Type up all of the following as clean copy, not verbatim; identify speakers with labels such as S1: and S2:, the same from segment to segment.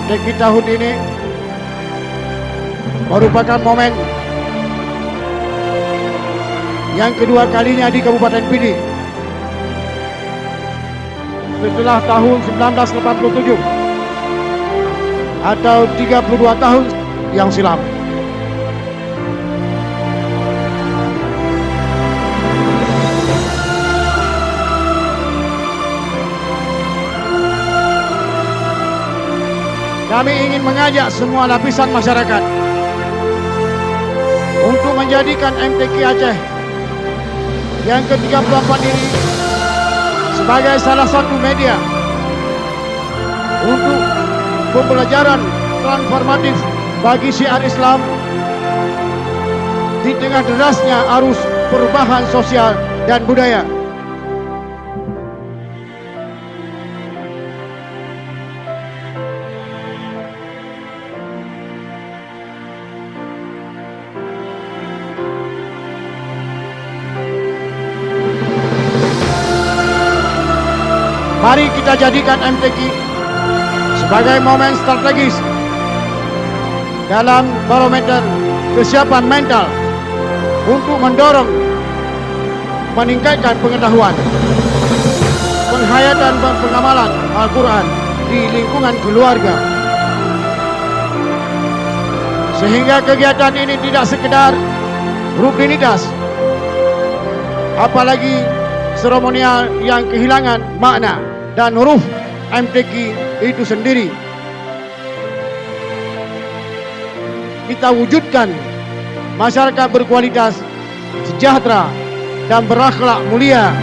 S1: MTQ tahun ini merupakan momen yang kedua kalinya di Kabupaten Pidi setelah tahun 1987 atau 32 tahun yang silam. Kami ingin mengajak semua lapisan masyarakat untuk menjadikan MTQ Aceh yang ke-34 ini sebagai salah satu media untuk pembelajaran transformatif bagi syiar Islam di tengah derasnya arus perubahan sosial dan budaya. Mari kita jadikan MTQ sebagai momen strategis dalam barometer kesiapan mental untuk mendorong meningkatkan pengetahuan, penghayatan dan pengamalan Al-Quran di lingkungan keluarga, sehingga kegiatan ini tidak sekedar rutinitas, apalagi seremonial yang kehilangan makna dan huruf MTQ itu sendiri. Kita wujudkan masyarakat berkualitas, sejahtera, dan berakhlak mulia.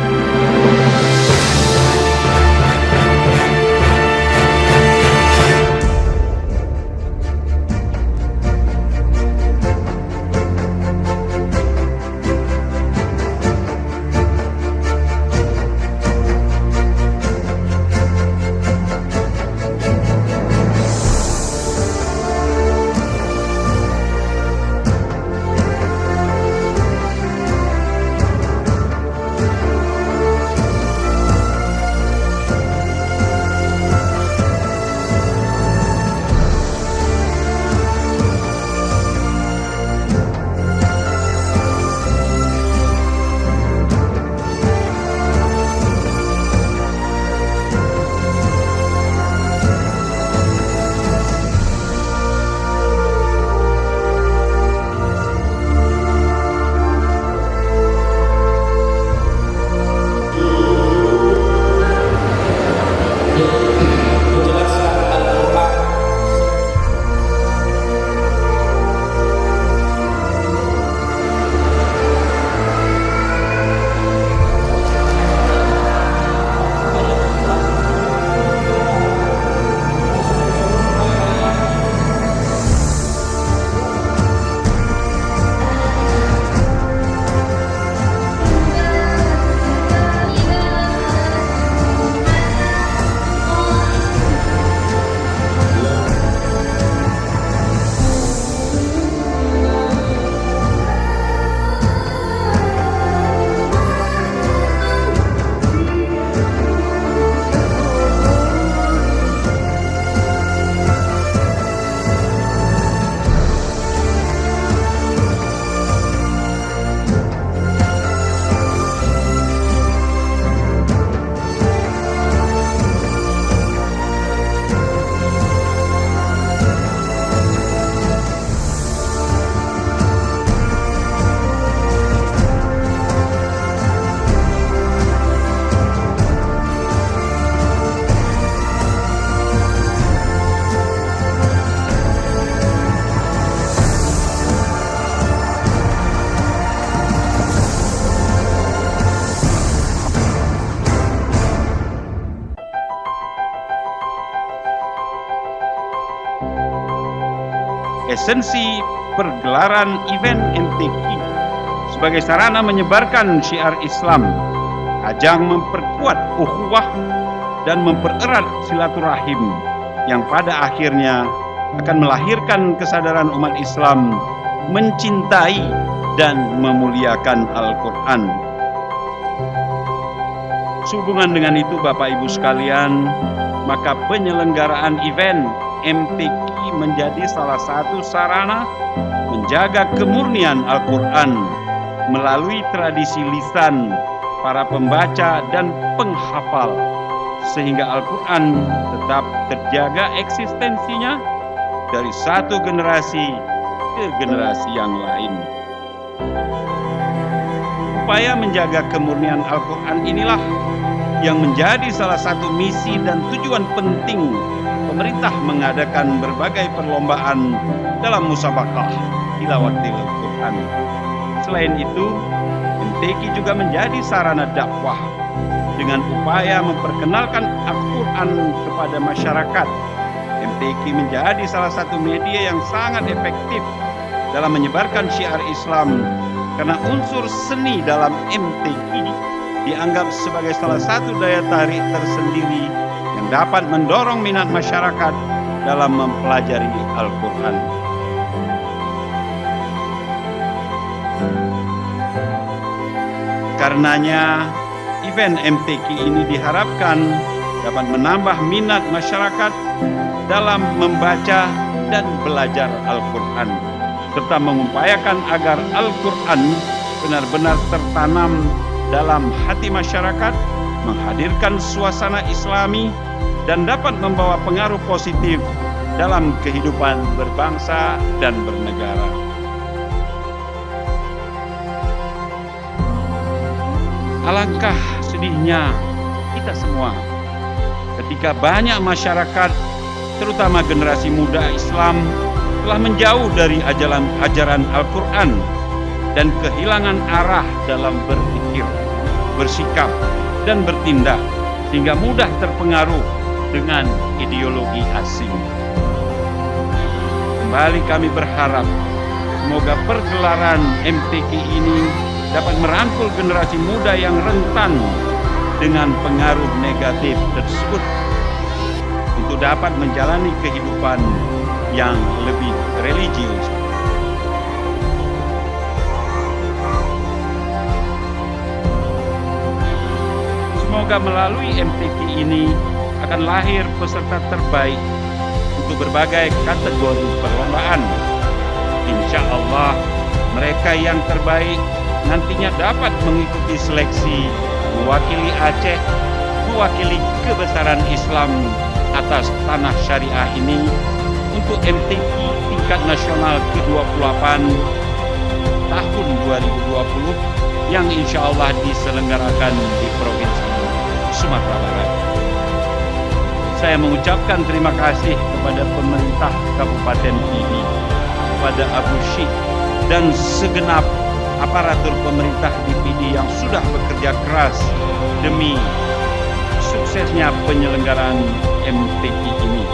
S2: Esensi pergelaran event MTQ sebagai sarana menyebarkan syiar Islam, ajang memperkuat ukhuwah dan mempererat silaturahim yang pada akhirnya akan melahirkan kesadaran umat Islam mencintai dan memuliakan Al-Quran. Sehubungan dengan itu Bapak Ibu sekalian, maka penyelenggaraan event MTQ menjadi salah satu sarana menjaga kemurnian Al-Quran melalui tradisi lisan para pembaca dan penghafal, sehingga Al-Quran tetap terjaga eksistensinya dari satu generasi ke generasi yang lain. Upaya menjaga kemurnian Al-Quran inilah yang menjadi salah satu misi dan tujuan penting pemerintah mengadakan berbagai perlombaan dalam musabaqah tilawatil Al-Quran. Selain itu, MTQ juga menjadi sarana dakwah dengan upaya memperkenalkan Al-Quran kepada masyarakat. MTQ menjadi salah satu media yang sangat efektif dalam menyebarkan syiar Islam, karena unsur seni dalam MTQ dianggap sebagai salah satu daya tarik tersendiri yang dapat mendorong minat masyarakat dalam mempelajari Al-Quran. Karenanya, event MTQ ini diharapkan dapat menambah minat masyarakat dalam membaca dan belajar Al-Quran, serta mengupayakan agar Al-Quran benar-benar tertanam dalam hati masyarakat, menghadirkan suasana Islami, dan dapat membawa pengaruh positif dalam kehidupan berbangsa dan bernegara. Alangkah sedihnya kita semua ketika banyak masyarakat, terutama generasi muda Islam, telah menjauh dari ajaran Al-Quran dan kehilangan arah dalam berpikir, bersikap, dan bertindak, sehingga mudah terpengaruh dengan ideologi asing. Kembali kami berharap semoga pergelaran MTQ ini dapat merangkul generasi muda yang rentan dengan pengaruh negatif tersebut untuk dapat menjalani kehidupan yang lebih religius. Semoga melalui MTQ ini akan lahir peserta terbaik untuk berbagai kategori perlombaan. Insya Allah mereka yang terbaik nantinya dapat mengikuti seleksi mewakili Aceh, mewakili kebesaran Islam atas tanah syariah ini untuk MTQ tingkat nasional ke-28 tahun 2020 yang insya Allah diselenggarakan di Provinsi Sumatera Barat. Saya mengucapkan terima kasih kepada pemerintah Kabupaten Pidi, kepada Abu Syih dan segenap aparatur pemerintah di Pidi yang sudah bekerja keras demi suksesnya penyelenggaraan MTQ ini.